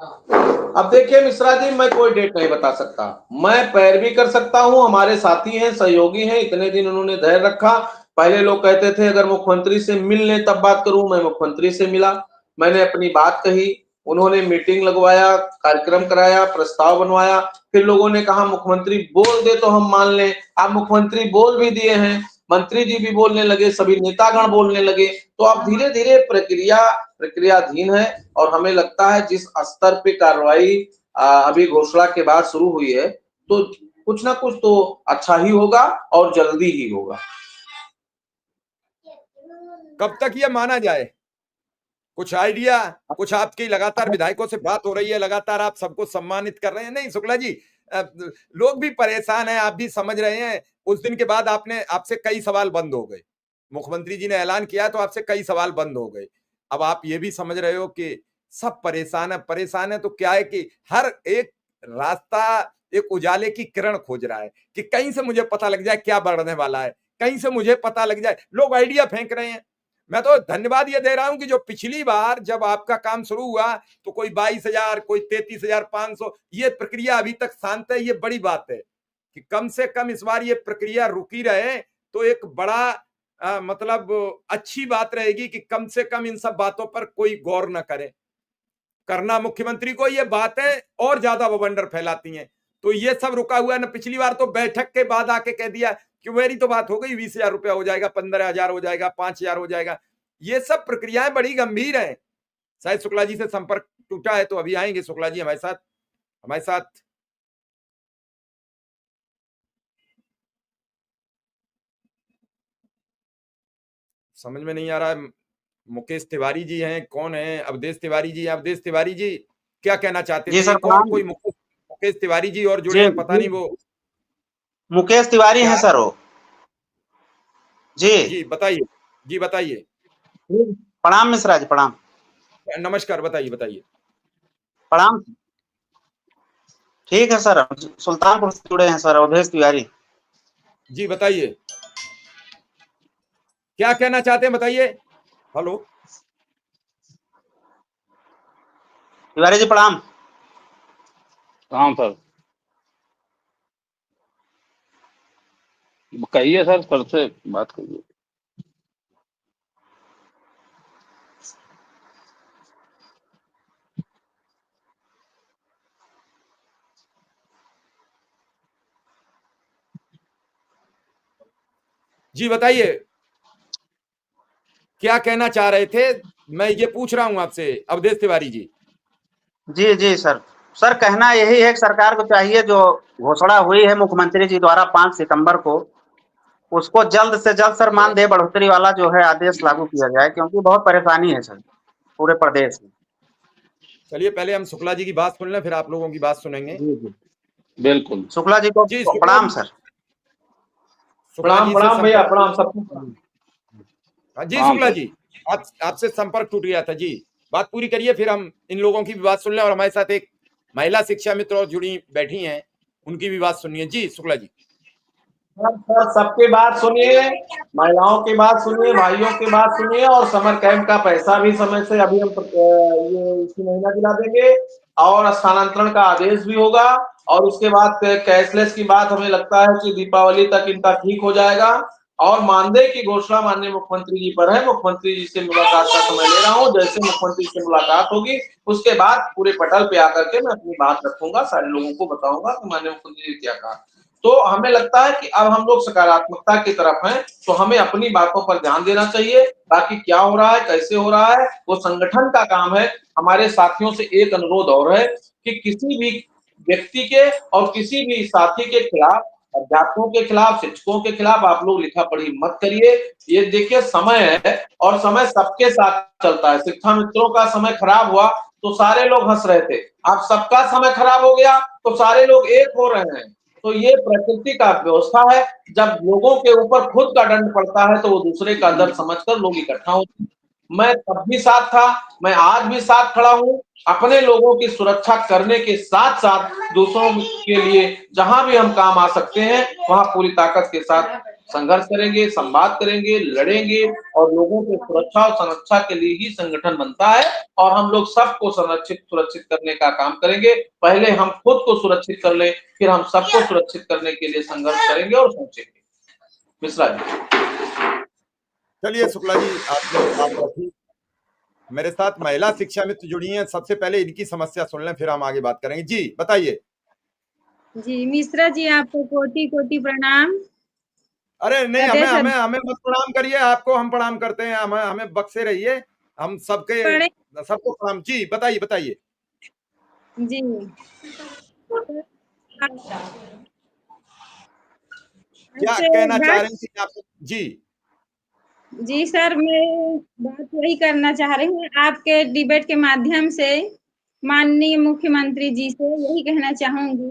अब देखिए मिश्रा जी, मैं कोई डेट नहीं बता सकता, मैं पैरवी कर सकता हूं। हमारे साथी हैं, सहयोगी हैं, इतने दिन उन्होंने धैर्य रखा। पहले लोग कहते थे अगर मुख्यमंत्री से मिल लें तब बात करूं, मैं मुख्यमंत्री से मिला, मैंने अपनी बात कही, उन्होंने मीटिंग लगवाया, कार्यक्रम कराया, प्रस्ताव बनवाया। फिर लोगों ने कहा मुख्यमंत्री बोल दे तो हम मान लें। अब मुख्यमंत्री बोल भी दिए हैं, मंत्री जी भी बोलने लगे, सभी नेतागण बोलने लगे। तो अब धीरे धीरे प्रक्रियाधीन है और हमें लगता है जिस स्तर पे कार्रवाई अभी घोषणा के बाद शुरू हुई है तो कुछ ना कुछ तो अच्छा ही होगा और जल्दी ही होगा। कब तक ये माना जाए? कुछ आइडिया? कुछ आपकी लगातार विधायकों से बात हो रही है, लगातार आप सबको सम्मानित कर रहे हैं। नहीं शुक्ला जी, लोग भी परेशान हैं, आप भी समझ रहे हैं। उस दिन के बाद आपसे कई सवाल बंद हो गए। मुख्यमंत्री जी ने ऐलान किया तो आपसे कई सवाल बंद हो गए। अब आप ये भी समझ रहे हो कि सब परेशान है तो क्या है कि हर एक रास्ता एक उजाले की किरण खोज रहा है कि कहीं से मुझे पता लग जाए क्या बढ़ने वाला है, कहीं से मुझे पता लग जाए। लोग आइडिया फेंक रहे हैं। मैं तो धन्यवाद ये दे रहा हूं कि जो पिछली बार जब आपका काम शुरू हुआ तो कोई 22,000, कोई 33,500, ये प्रक्रिया अभी तक शांत है। ये बड़ी बात है कि कम से कम इस बार ये प्रक्रिया रुकी रहे तो एक बड़ा मतलब अच्छी बात रहेगी कि कम से कम इन सब बातों पर कोई गौर न करे। करना मुख्यमंत्री को ये बातें और ज्यादा बवंडर फैलाती हैं। तो ये सब रुका हुआ है ना। पिछली बार तो बैठक के बाद आके कह दिया कि मेरी तो बात हो गई, 20,000 रुपया हो जाएगा, 15,000 हो जाएगा, 5,000 हो जाएगा। ये सब प्रक्रियाएं बड़ी गंभीर हैं। शायद शुक्ला जी से संपर्क टूटा है तो अभी आएंगे शुक्ला जी हमारे साथ। समझ में नहीं आ रहा है। मुकेश तिवारी जी हैं, कौन है? अवधेश तिवारी जी। अवधेश तिवारी जी क्या कहना चाहते थे? एक और कोई मुकेश तिवारी जी और जुड़े हैं, पता नहीं वो मुकेश तिवारी हैं सर वो। जी बताइए, जी बताइए। प्रणाम मिश्रा जी, प्रणाम। नमस्कार, बताइए बताइए। प्रणाम। ठीक है सर, सुल्तानपुर से जुड़े हैं सर, अवधेश तिवारी जी। बताइए क्या कहना चाहते हैं, बताइए। हेलो तिवारी जी, प्रणाम। प्रणाम सर। कहिए सर से बात करिए। जी बताइए क्या कहना चाह रहे थे। मैं ये पूछ रहा हूं आपसे अवधेश तिवारी जी। जी जी सर। सर कहना यही है कि सरकार को चाहिए जो घोषणा हुई है मुख्यमंत्री जी द्वारा 5 सितंबर को, उसको जल्द से जल्द सर मानदेय बढ़ोतरी वाला जो है आदेश लागू किया जाए, क्योंकि बहुत परेशानी है सर पूरे प्रदेश में। चलिए पहले हम शुक्ला जी की बात सुन लें, फिर आप लोगों की बात सुनेंगे। जी जी। बिल्कुल। शुक्ला जी को जी शुक्ला प्रणाम जी, सर। शुक्ला प्रणाम जी से प्रणाम भैया, संपर्क। प्रणाम सबको। हाँ जी प्रणाम शुक्ला सर। जी, आप आपसे संपर्क टूट गया था जी, बात पूरी करिए, फिर हम इन लोगों की भी बात सुन लें, और हमारे साथ एक महिला शिक्षा मित्र और जुड़ी बैठी हैं, उनकी भी बात सुनिए। जी शुक्ला जी। सर सबकी बात सुनिए, महिलाओं की बात सुनिए, भाइयों की बात सुनिए, और समर कैंप का पैसा भी समय से अभी हम ये इसी महीना दिला देंगे, और स्थानांतरण का आदेश भी होगा, और उसके बाद कैशलेस की बात हमें लगता है कि दीपावली तक इनका ठीक हो जाएगा। और मानदेय की घोषणा माननीय मुख्यमंत्री जी पर है, मुख्यमंत्री जी से मुलाकात का समय ले रहा हूँ, जैसे मुख्यमंत्री से मुलाकात होगी उसके बाद पूरे पटल पे आकर के मैं अपनी बात रखूंगा, सारे लोगों को बताऊंगा कि माननीय मुख्यमंत्री जी क्या कहा। तो हमें लगता है कि अब हम लोग सकारात्मकता की तरफ हैं, तो हमें अपनी बातों पर ध्यान देना चाहिए। बाकी क्या हो रहा है, कैसे हो रहा है, वो संगठन का काम है। हमारे साथियों से एक अनुरोध और है कि किसी भी व्यक्ति के और किसी भी साथी के खिलाफ, अध्यापकों के खिलाफ, शिक्षकों के खिलाफ आप लोग लिखा पढ़ी मत करिए। ये देखिए समय है, और समय सबके साथ चलता है। शिक्षा मित्रों का समय खराब हुआ तो सारे लोग हंस रहे थे, अब सबका समय खराब हो गया तो सारे लोग एक हो रहे हैं। तो ये प्रकृति का व्यवस्था है, जब लोगों के ऊपर खुद का दंड पड़ता है तो वो दूसरे का दर्द समझकर लोग इकट्ठा होते हैं। मैं तब भी साथ था, मैं आज भी साथ खड़ा हूं, अपने लोगों की सुरक्षा करने के साथ साथ दूसरों के लिए जहां भी हम काम आ सकते हैं वहां पूरी ताकत के साथ संघर्ष करेंगे, संवाद करेंगे, लड़ेंगे, और लोगों की सुरक्षा और संरक्षा के लिए ही संगठन बनता है। और हम लोग सबको संरक्षित सुरक्षित करने का काम करेंगे। पहले हम खुद को सुरक्षित कर ले, फिर हम सबको सुरक्षित करने के लिए संघर्ष करेंगे और सोचेंगे। मिश्रा जी। चलिए शुक्ला जी, आपने बात रखी। मेरे साथ महिला शिक्षा मित्र जुड़ी हैं, सबसे पहले इनकी समस्या सुन लें, फिर हम आगे बात करेंगे। जी बताइए। जी मिश्रा जी, आपको कोटि कोटि प्रणाम। अरे नहीं, हमें प्रदेश हमें हमें मत प्रणाम करिए, आपको हम प्रणाम करते हैं, हमें हमें बख्शे रहिए, हम सबके बड़े सबको प्रणाम। जी बताइए बताइए। जी क्या आपसे कहना चाह बात रही थी आप? जी जी सर, मैं बात वही करना चाह रही हूँ आपके डिबेट के माध्यम से। माननीय मुख्यमंत्री जी से यही कहना चाहूंगी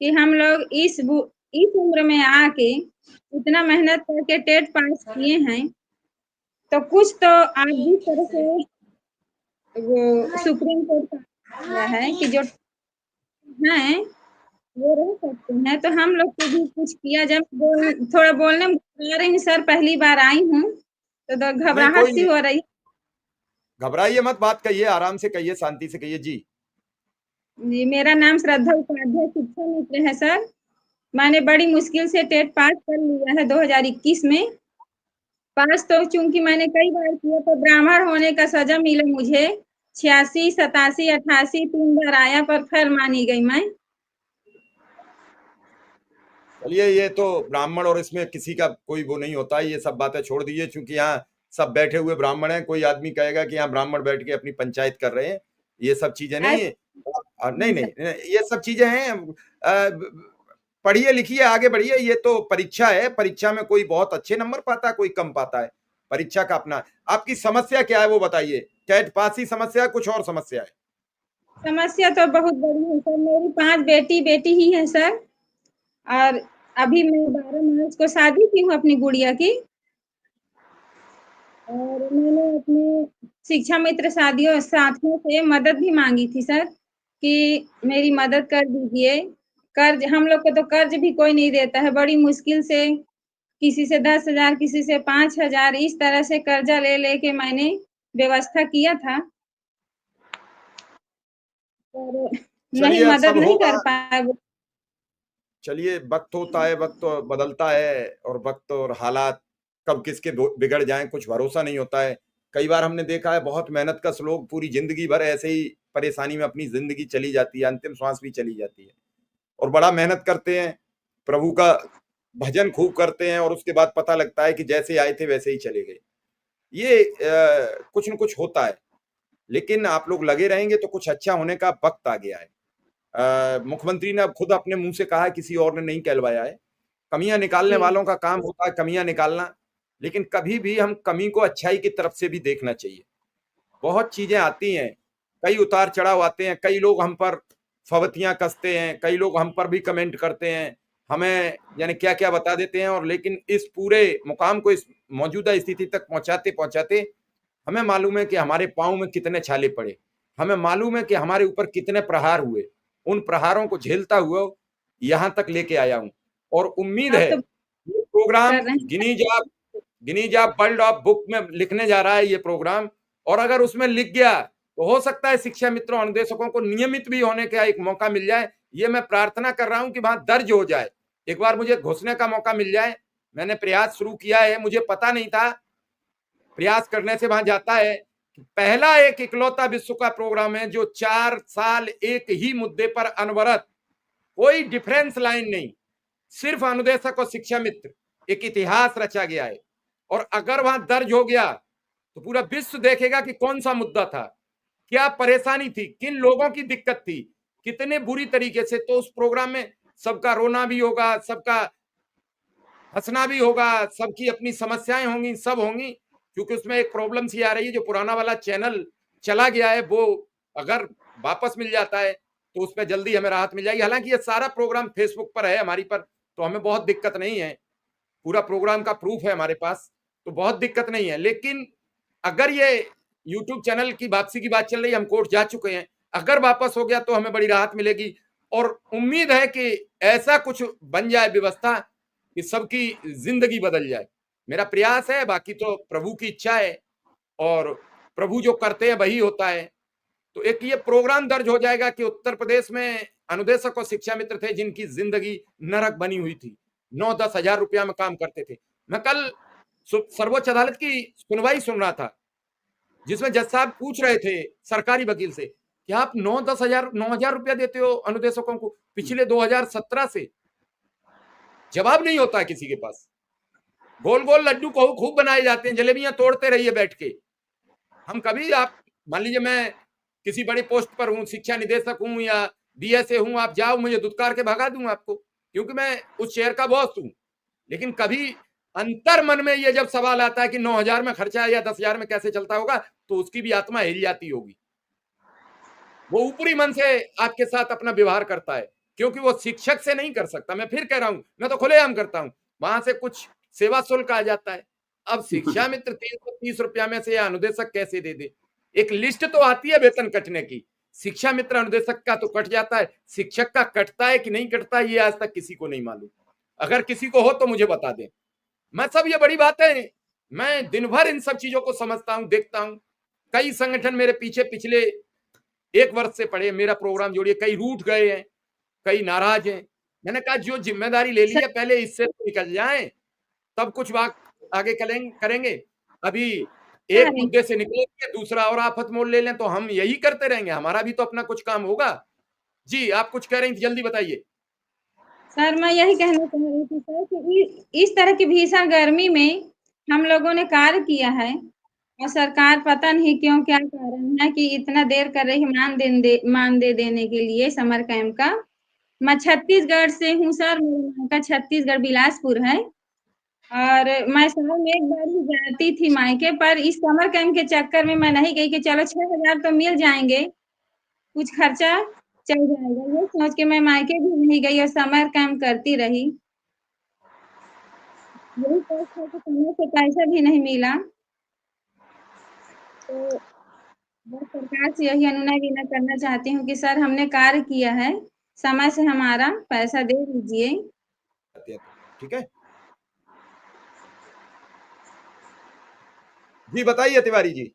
कि हम लोग इस उम्र में आके इतना मेहनत करके टेट पास किए हैं, तो कुछ तो आप जिस तरह से वो सुप्रीम कोर्ट का आया है कि जो हैं वो रह सकते हैं, तो हम लोग को भी कुछ किया जाए। थोड़ा बोलने में घबरा रही हूँ सर, पहली बार आई हूँ तो नहीं, घबराहट कोई सी नहीं, हो रही। घबराइए मत, बात कहिए, आराम से कहिए, शांति से कहिए। जी जी, मेरा नाम श्रद्धा उपाध्याय शिक्षा मित्र है सर। मैंने बड़ी मुश्किल से टेट पास कर लिया है 2021 में। पास तो चूंकि मैंने कई बार किया, तो ब्राह्मण होने का सजा मिला मुझे। 86, 87, 88 3 बार आया, पर फिर मानी गई मैं। चलिए, ये तो ब्राह्मण और इसमें किसी का कोई वो नहीं होता है, ये सब बातें छोड़ दीजिए, क्योंकि यहाँ सब बैठे हुए ब्राह्मण हैं, कोई आदमी कहेगा कि यहाँ ब्राह्मण बैठ के अपनी पंचायत कर रहे हैं, ये सब चीजें नहीं है। नहीं नहीं नहीं, ये सब चीजें हैं। पढ़िए लिखिए, आगे बढ़िए, ये तो परीक्षा है, परीक्षा में कोई बहुत अच्छे नंबर पाता है, कोई कम पाता है, परीक्षा का अपना। आपकी समस्या क्या है वो बताइए, टेट पास ही समस्या है, कुछ और समस्या है? समस्या तो बहुत बड़ी है सर, मेरी 5 बेटी ही है सर। और अभी मैं 12 मार्च को शादी की हूँ अपनी गुड़िया की। और मैंने अपने शिक्षा मित्र साथियों से मदद भी मांगी थी सर कि मेरी मदद कर दीजिए। कर्ज, हम लोग को तो कर्ज भी कोई नहीं देता है, बड़ी मुश्किल से किसी से 10,000, किसी से 5,000, इस तरह से कर्जा ले लेके मैंने व्यवस्था किया था, पर नहीं, चलिए, अब मदद सब नहीं होगा। कर पाए वो। चलिए, वक्त होता है, वक्त तो बदलता है, और वक्त और हालात कब किसके बिगड़ जाएं कुछ भरोसा नहीं होता है। कई बार हमने देखा है, बहुत मेहनतकश लोग पूरी जिंदगी भर ऐसे ही परेशानी में अपनी जिंदगी चली जाती है, अंतिम श्वास भी चली जाती है, और बड़ा मेहनत करते हैं, प्रभु का भजन खूब करते हैं, और उसके बाद पता लगता है कि जैसे आए थे वैसे ही चले गए। ये कुछ न कुछ होता है। लेकिन आप लोग लगे रहेंगे तो कुछ अच्छा होने का वक्त आ गया है। मुख्यमंत्री ने अब खुद अपने मुंह से कहा है, किसी और ने नहीं कहलवाया है। कमियां निकालने जी। वालों का काम होता है कमियां निकालना, लेकिन कभी भी हम कमी को अच्छाई की तरफ से भी देखना चाहिए। बहुत चीजें आती हैं, कई उतार चढ़ाव आते हैं, कई लोग हम पर फवतियां कसते हैं, कई लोग हम पर भी कमेंट करते हैं, हमें यानी क्या क्या बता देते हैं, और लेकिन इस पूरे मुकाम को, इस मौजूदा स्थिति तक पहुंचाते पहुंचाते हमें मालूम है कि हमारे पांव में कितने छाले पड़े, हमें मालूम है कि हमारे ऊपर कितने प्रहार हुए। उन प्रहारों को झेलता हुआ यहां तक लेके आया हूं, और उम्मीद आप है तो ये प्रोग्राम कर रहे हैं। Guinness of world of book में लिखने जा रहा है ये प्रोग्राम, और अगर उसमें लिख गया तो हो सकता है शिक्षा मित्रों, अनुदेशकों को नियमित भी होने का एक मौका मिल जाए। ये मैं प्रार्थना कर रहा हूं कि वहां दर्ज हो जाए, एक बार मुझे घुसने का मौका मिल जाए। मैंने प्रयास शुरू किया है, मुझे पता नहीं था, प्रयास करने से वहां जाता है। पहला एक इकलौता विश्व का प्रोग्राम है जो 4 साल एक ही मुद्दे पर अनवरत, कोई डिफरेंस लाइन नहीं, सिर्फ अनुदेशक और शिक्षा मित्र, एक इतिहास रचा गया है। और अगर वहां दर्ज हो गया तो पूरा विश्व देखेगा कि कौन सा मुद्दा था, क्या परेशानी थी, किन लोगों की दिक्कत थी, कितने बुरी तरीके से। तो उस प्रोग्राम में सबका रोना भी होगा, सबका हंसना भी होगा, सबकी अपनी समस्याएं होंगी, सब होंगी, क्योंकि उसमें एक प्रॉब्लम सी आ रही है, जो पुराना वाला चैनल चला गया है वो अगर वापस मिल जाता है तो उस पर जल्दी हमें राहत मिल जाएगी। हालांकि ये सारा प्रोग्राम फेसबुक पर है हमारी पर, तो हमें बहुत दिक्कत नहीं है, पूरा प्रोग्राम का प्रूफ है हमारे पास, तो बहुत दिक्कत नहीं है। लेकिन अगर ये यूट्यूब चैनल की वापसी की बात चल रही है, हम कोर्ट जा चुके हैं, अगर वापस हो गया तो हमें बड़ी राहत मिलेगी। और उम्मीद है कि ऐसा कुछ बन जाए व्यवस्था कि सबकी जिंदगी बदल जाए। मेरा प्रयास है, बाकी तो प्रभु की इच्छा है, और प्रभु जो करते हैं वही होता है। तो एक ये प्रोग्राम दर्ज हो जाएगा कि उत्तर प्रदेश में अनुदेशक और शिक्षा मित्र थे जिनकी जिंदगी नरक बनी हुई थी, 9-10 हजार रुपया में काम करते थे। मैं कल सर्वोच्च अदालत की सुनवाई सुन रहा था, जिसमें जज साहब पूछ रहे थे सरकारी वकील से कि आप 9-10 हजार रुपया देते हो अनुदेशकों को पिछले 2017 से। जवाब नहीं होता है किसी के पास। गोल गोल लड्डू को खूब बनाए जाते हैं, जलेबियां तोड़ते रहिए बैठ के। हम कभी, आप मान लीजिए मैं किसी बड़े पोस्ट पर हूं, शिक्षा निदेशक हूं या डीएसए हूं, आप जाओ मुझे दुत्कार के भगा दूं आपको, क्योंकि मैं उस शहर का बॉस हूं। लेकिन कभी अंतर मन में ये जब सवाल आता है कि 9,000 में खर्चा या 10,000 में कैसे चलता होगा, तो उसकी भी आत्मा हिल जाती होगी। वो ऊपरी मन से आपके साथ अपना व्यवहार करता है, क्योंकि वो शिक्षक से नहीं कर सकता। मैं फिर कह रहा हूं, मैं तो खुलेआम करता हूं, वहां से कुछ सेवा शुल्क आ जाता है। अब शिक्षा मित्र 330 रुपया में से या अनुदेशक कैसे दे दे? एक लिस्ट तो आती है वेतन कटने की, शिक्षा मित्र अनुदेशक का तो कट जाता है, शिक्षक का कटता है कि नहीं कटता ये आज तक किसी को नहीं मालूम। अगर किसी को हो तो मुझे बता दें। मैं सब ये बड़ी बातें, मैं दिन भर इन सब चीजों को समझता हूं, देखता हूं। कई संगठन मेरे पीछे पिछले 1 वर्ष से पड़े, मेरा प्रोग्राम जोड़िए, कई रूठ गए हैं, कई नाराज हैं। मैंने कहा जो जिम्मेदारी ले ली है पहले इससे तो निकल जाएं, तब कुछ बात आगे करेंगे। अभी एक मुद्दे से निकलेंगे, दूसरा और आफत मोड़ ले लें, तो हम यही करते रहेंगे, हमारा भी तो अपना कुछ काम होगा। जी, आप कुछ कह रही थी, जल्दी बताइए। सर मैं यही कहना चाह रही थी सर कि इस तरह की भीषण गर्मी में हम लोगों ने कार्य किया है, और सरकार पता नहीं क्यों, क्या कारण है कि इतना देर कर रही है मान दे देने के लिए समर कैंप का। मैं छत्तीसगढ़ से हूँ सर, मेरा मायका छत्तीसगढ़ बिलासपुर है, और मैं साल में एक बार ही जाती थी मायके, पर इस समर कैंप के चक्कर में मैं नहीं गई कि चलो 6,000 तो मिल जाएंगे, कुछ खर्चा चल जाएगा, ये सोच के मैं मायके भी नहीं गई और समर कैंप करती रही। यही सोच था कि समय से पैसा भी नहीं मिला, तो मैं सरकार से यही अनुनय विनय करना चाहती हूँ कि सर हमने कार्य किया है, समय से हमारा पैसा दे दीजिए। ठीक है, जी बताइए तिवारी जी।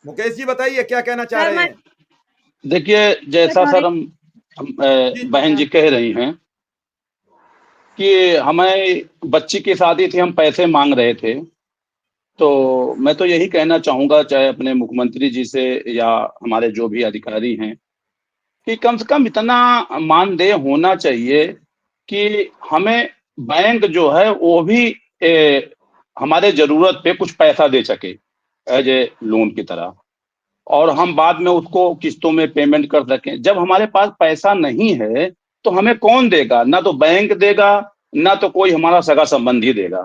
मुकेश जी बताइए क्या कहना चाह रहे हैं। देखिए, जैसा सर हम बहन जी कह रही हैं कि हमें बच्ची की शादी थी, हम पैसे मांग रहे थे, तो मैं तो यही कहना चाहूंगा, चाहे अपने मुख्यमंत्री जी से या हमारे जो भी अधिकारी हैं, कि कम से कम इतना मानदेय होना चाहिए कि हमें बैंक जो है वो भी हमारे जरूरत पे कुछ पैसा दे सके एज ए लोन की तरह, और हम बाद में उसको किस्तों में पेमेंट कर सकें। जब हमारे पास पैसा नहीं है तो हमें कौन देगा? ना तो बैंक देगा, ना तो कोई हमारा सगा संबंधी देगा।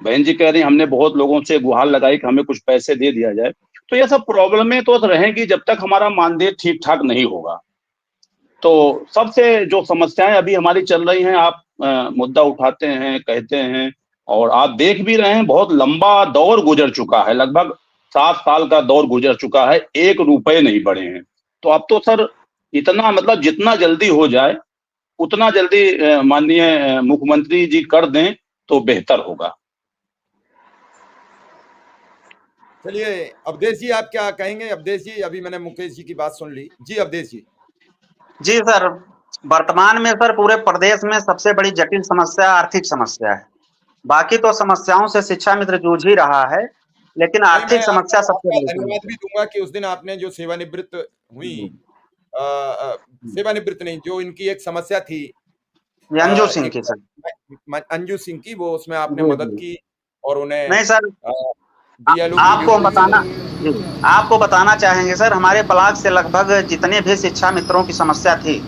बहन जी कह रही हमने बहुत लोगों से गुहार लगाई कि हमें कुछ पैसे दे दिया जाए। तो ये सब प्रॉब्लमें तो रहेंगी जब तक हमारा मानदेय ठीक ठाक नहीं होगा। तो सबसे जो समस्याएं अभी हमारी चल रही हैं, आप मुद्दा उठाते हैं, कहते हैं, और आप देख भी रहे हैं बहुत लंबा दौर गुजर चुका है, लगभग 7 साल का दौर गुजर चुका है, 1 रुपए नहीं बढ़े हैं। तो अब तो सर इतना मतलब जितना जल्दी हो जाए उतना जल्दी माननीय मुख्यमंत्री जी कर दें तो बेहतर होगा। चलिए अवधेश जी, आप क्या कहेंगे? अवधेश जी, अभी मैंने मुकेश जी की बात सुन ली। जी अवधेश जी। जी सर, वर्तमान में सर पूरे प्रदेश में सबसे बड़ी जटिल समस्या आर्थिक समस्या है। बाकी तो समस्याओं से शिक्षा मित्र जूझ ही रहा है, लेकिन नहीं, आर्थिक मैं समस्या सबसे आपका बड़ी धन्यवाद भी दूंगा कि उस दिन आपने जो सेवानिवृत्त हुई, सेवानिवृत्त नहीं, जो इनकी एक समस्या थी, ये अंजू सिंह एक की सर। अंजू सिंह की, वो उसमें आपने जी मदद जी। की और उन्हें नहीं सर, बीएलओ की आपको ड्यूटी बताना जी, आपको बताना चाहेंगे सर, हमारे ब्लॉक से लगभग जितने भी शिक्षा मित्रों की समस्या थी